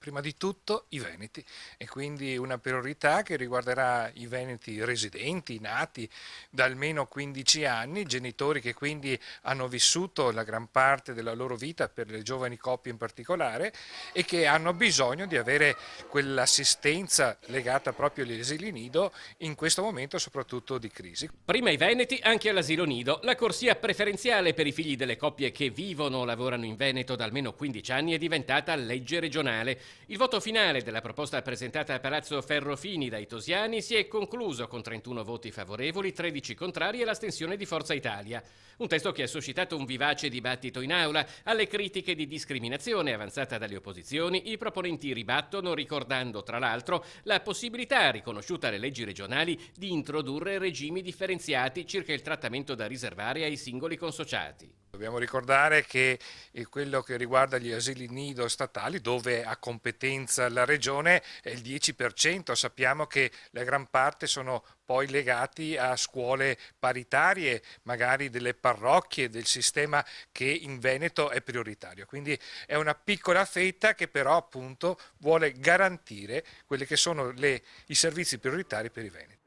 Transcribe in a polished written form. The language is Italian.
prima di tutto i veneti e quindi una priorità che riguarderà i veneti residenti, nati da almeno 15 anni, genitori che quindi hanno vissuto la gran parte della loro vita, per le giovani coppie in particolare, e che hanno bisogno di avere quell'assistenza legata proprio agli asili nido in questo momento soprattutto di crisi. Prima i veneti, anche all'asilo nido. La corsia preferenziale per i figli delle coppie che vivono o lavorano in Veneto da almeno 15 anni è diventata legge regionale. Il voto finale della proposta presentata a Palazzo Ferrofini dai tosiani si è concluso con 31 voti favorevoli, 13 contrari e l'astensione di Forza Italia. Un testo che ha suscitato un vivace dibattito in aula. Alle critiche di discriminazione avanzata dalle opposizioni, i proponenti ribattono ricordando, tra l'altro, la possibilità riconosciuta alle leggi regionali di introdurre regimi differenziati circa il trattamento da riservare ai singoli consociati. Dobbiamo ricordare che quello che riguarda gli asili nido statali, dove ha competenza la regione, è il 10%. Sappiamo che la gran parte sono poi legati a scuole paritarie, magari delle parrocchie, del sistema che in Veneto è prioritario. Quindi è una piccola fetta che però appunto vuole garantire quelli che sono i servizi prioritari per i veneti.